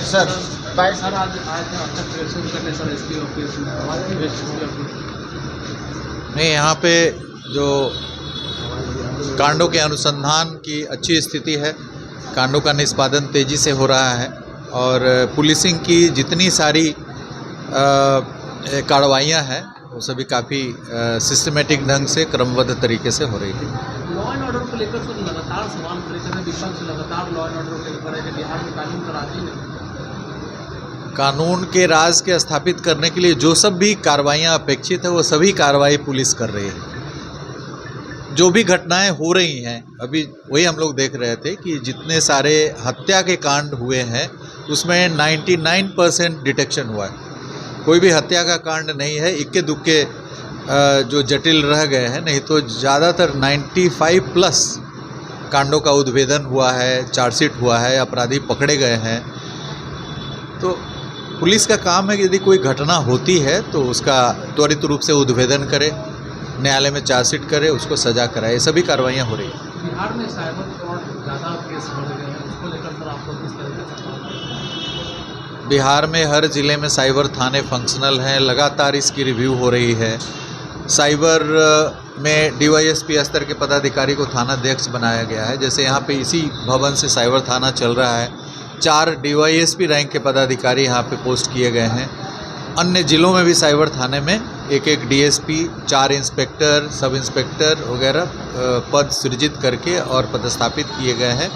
Sir sir आज आए थे आपका प्रेक्षण करने sir SP office west SP office. नहीं, यहाँ पे जो कांडों के अनुसंधान की अच्छी स्थिति है, कांडों का निष्पादन तेज़ी से हो रहा है और पुलिसिंग की जितनी सारी कार्रवाइयाँ हैं वो सभी काफ़ी सिस्टमेटिक ढंग से क्रमबद्ध तरीके से हो रही है। लॉ एंड ऑर्डर को लेकर सर लगातार सवाल खड़े कर रहे हैं, विपक्ष लगातार लॉ एंड ऑर्डर को लेकर है कि बिहार में कानून का राज ही नहीं। कानून के राज के स्थापित करने के लिए जो सब भी कार्रवाइयाँ अपेक्षित है वो सभी कार्रवाई पुलिस कर रही है। जो भी घटनाएं हो रही हैं, अभी वही हम लोग देख रहे थे कि जितने सारे हत्या के कांड हुए हैं उसमें 99% डिटेक्शन हुआ है। कोई भी हत्या का कांड नहीं है, इक्के दुक्के जो जटिल रह गए हैं, नहीं तो ज़्यादातर 95+ कांडों का उद्भेदन हुआ है, चार्जशीट हुआ है, अपराधी पकड़े गए हैं। तो पुलिस का काम है कि यदि कोई घटना होती है तो उसका त्वरित रूप से उद्भेदन करे, न्यायालय में चार्जशीट करे, उसको सजा कराए। ये सभी कार्रवाइयाँ हो रही हैं। बिहार में साइबर फ्रॉड ज़्यादा केस बढ़ गए हैं, उसको लेकर सर आप लोग किस तरीके से काम कर रहे हैं? बिहार में हर ज़िले में साइबर थाने फंक्शनल हैं, लगातार इसकी रिव्यू हो रही है। साइबर में डीवाईएसपी स्तर के पदाधिकारी को थानाध्यक्ष बनाया गया है। जैसे यहाँ पे इसी भवन से साइबर थाना चल रहा है, 4 डीवाईएसपी रैंक के पदाधिकारी यहाँ पे पोस्ट किए गए हैं। अन्य ज़िलों में भी साइबर थाने में एक डीएसपी, 4 इंस्पेक्टर, सब इंस्पेक्टर वगैरह पद सृजित करके और पदस्थापित किए गए हैं।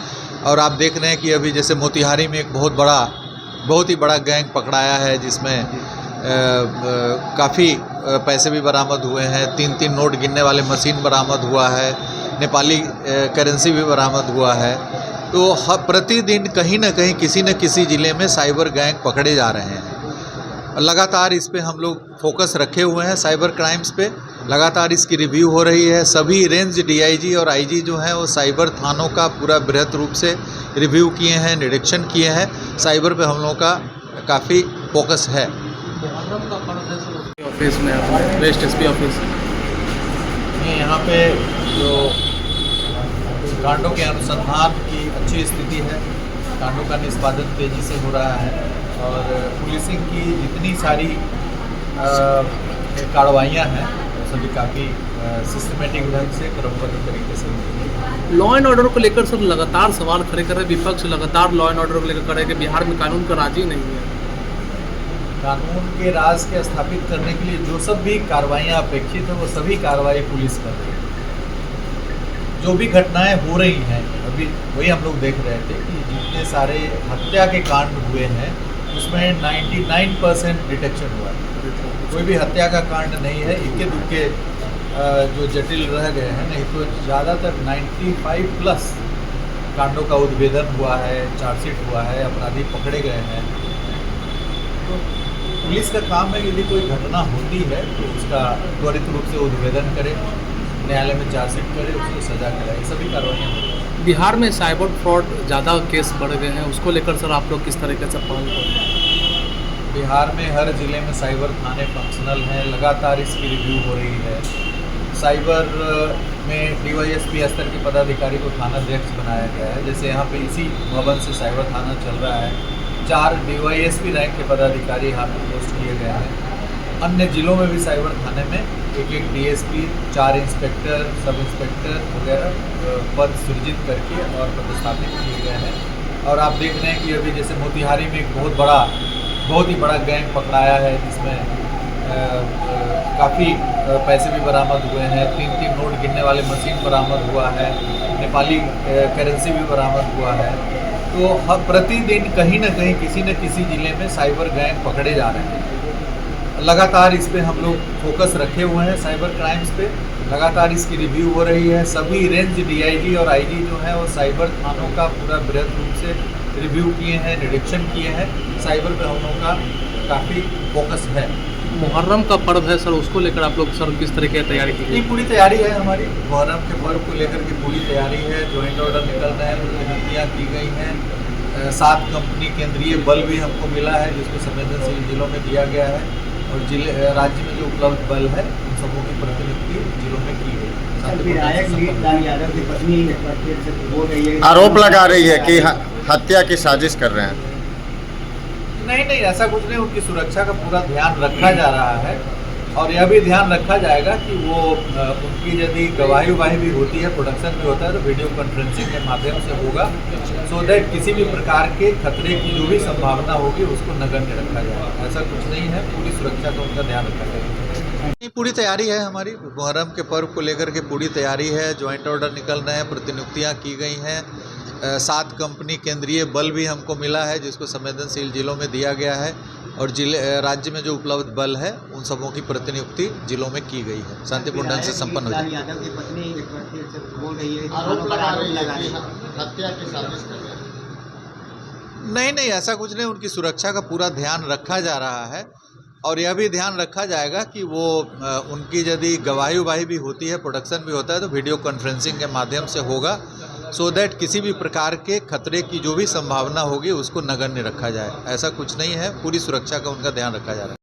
और आप देख रहे हैं कि अभी जैसे मोतिहारी में एक बहुत ही बड़ा गैंग पकड़ाया है, जिसमें काफ़ी पैसे भी बरामद हुए हैं। 3 नोट गिनने वाले मशीन बरामद हुआ है, नेपाली करेंसी भी बरामद हुआ है। तो प्रतिदिन कहीं ना कहीं किसी न किसी ज़िले में साइबर गैंग पकड़े जा रहे हैं। लगातार इस पे हम लोग फोकस रखे हुए हैं, साइबर क्राइम्स पे लगातार इसकी रिव्यू हो रही है। सभी रेंज डीआईजी और आईजी जो हैं वो साइबर थानों का पूरा बृहत रूप से रिव्यू किए हैं, निरीक्षण किए हैं। साइबर पे हम लोगों का काफ़ी फोकस है। मुहर्रम का पर्व है सर ऑफिस में, अपने वेस्ट एसपी ऑफिस। यहाँ पे जो कांडों के अनुसंधान की अच्छी स्थिति है, कांडों का निष्पादन तेज़ी से हो रहा है और पुलिसिंग की जितनी सारी कार्रवाइयाँ हैं वो सभी काफ़ी सिस्टमेटिक ढंग से क्रमबद्ध तरीके से होती है। लॉ एंड ऑर्डर को लेकर सर लगातार सवाल खड़े कर रहे हैं, विपक्ष लगातार लॉ एंड ऑर्डर को लेकर कर रहे हैं कि बिहार में कानून का राज ही नहीं है। कानून के राज के स्थापित करने के लिए जो सब भी कार्रवाइयाँ अपेक्षित है वो सभी कार्रवाई पुलिस कर रही है। जो भी घटनाएं हो रही हैं, अभी वही हम लोग देख रहे थे कि जितने सारे हत्या के कांड हुए हैं उसमें 99% डिटेक्शन हुआ है। कोई भी हत्या का कांड नहीं है, इक्के दुक्के जो जटिल रह गए हैं, नहीं तो ज़्यादातर 95+ कांडों का उद्भेदन हुआ है, चार्जशीट हुआ है, अपराधी पकड़े गए हैं। तो पुलिस का काम है कि यदि कोई घटना होती है तो उसका त्वरित रूप से उद्भेदन करे, न्यायालय में चार्जशीट करे, उसको सजा कराए। सभी कार्रवाइयाँ होती हैं। बिहार में साइबर फ्रॉड ज़्यादा केस बढ़ गए हैं, उसको लेकर सर आप लोग किस तरीके से पहल कर रहे हैं? बिहार में हर ज़िले में साइबर थाने फंक्शनल हैं, लगातार इसकी रिव्यू हो रही है। साइबर में डीवाईएसपी स्तर के पदाधिकारी को थानाध्यक्ष बनाया गया है। जैसे यहाँ पे इसी भवन से साइबर थाना चल रहा है, 4 डीवाईएसपी रैंक के पदाधिकारी यहाँ पे पोस्ट किए गए हैं। अन्य ज़िलों में भी साइबर थाने में एक डीएसपी, 4 इंस्पेक्टर, सब इंस्पेक्टर वगैरह पद सृजित करके और पदस्थापित किए गए हैं। और आप देख रहे हैं कि अभी जैसे मोतिहारी में एक बहुत ही बड़ा गैंग पकड़ाया है, जिसमें काफ़ी पैसे भी बरामद हुए हैं। 3 नोट गिनने वाले मशीन बरामद हुआ है, नेपाली करेंसी भी बरामद हुआ है। तो प्रतिदिन कहीं ना कहीं किसी न किसी ज़िले में साइबर गैंग पकड़े जा रहे हैं। लगातार इस पे हम लोग फोकस रखे हुए हैं, साइबर क्राइम्स पे लगातार इसकी रिव्यू हो रही है। सभी रेंज डीआईजी और आईजी जो है वो साइबर थानों का पूरा बृहत रूप से रिव्यू किए हैं, निरीक्षण किए हैं। साइबर पे हम लोगों का काफ़ी फोकस है। मुहर्रम का पर्व है सर, उसको लेकर आप लोग सर किस तरीके की तैयारी की? ये पूरी तैयारी है हमारी। मुहर्रम के पर्व को लेकर के पूरी तैयारी है। जॉइंट ऑर्डर निकल रहे हैं, प्रतिनिधियाँ की गई हैं। 7 कंपनी केंद्रीय बल भी हमको मिला है, जिसको संवेदनशील जिलों में दिया गया है। और राज्य में जो उपलब्ध बल है उन सबों की प्रतिनिधि जिलों में की गई। आरोप लगा रही है कि हत्या की साजिश कर रहे हैं। नहीं नहीं, ऐसा कुछ नहीं, उनकी सुरक्षा का पूरा ध्यान रखा जा रहा है और यह भी ध्यान रखा जाएगा कि वो उनकी यदि गवाही उवाही भी होती है, प्रोडक्शन भी होता है तो वीडियो कॉन्फ्रेंसिंग के माध्यम से होगा, सो दैट किसी भी प्रकार के खतरे की जो भी संभावना होगी उसको नगण्य रखा जाएगा। ऐसा कुछ नहीं है, पूरी सुरक्षा का उनका ध्यान रखा जाएगा। पूरी तैयारी है हमारी, मुहर्रम के पर्व को लेकर के पूरी तैयारी है। ज्वाइंट ऑर्डर निकल रहे हैं, प्रतिनियुक्तियाँ की गई हैं, 7 कंपनी केंद्रीय बल भी हमको मिला है जिसको संवेदनशील जिलों में दिया गया है और राज्य में जो उपलब्ध बल है उन सबों की प्रतिनियुक्ति जिलों में की गई है, शांतिपूर्ण ढंग से संपन्न हो जाए। यादव की पत्नी एक व्यक्ति से बोल रही है, आरोप लगा रही है कि हत्या की साजिश कर रहे हैं। नहीं नहीं, ऐसा कुछ नहीं, उनकी सुरक्षा का पूरा ध्यान रखा जा रहा है और यह भी ध्यान रखा जाएगा कि वो उनकी यदि गवाही उवाही भी होती है, प्रोडक्शन भी होता है तो वीडियो कॉन्फ्रेंसिंग के माध्यम से होगा, सो दैट किसी भी प्रकार के खतरे की जो भी संभावना होगी उसको नगण्य रखा जाए। ऐसा कुछ नहीं है, पूरी सुरक्षा का उनका ध्यान रखा जा रहा है।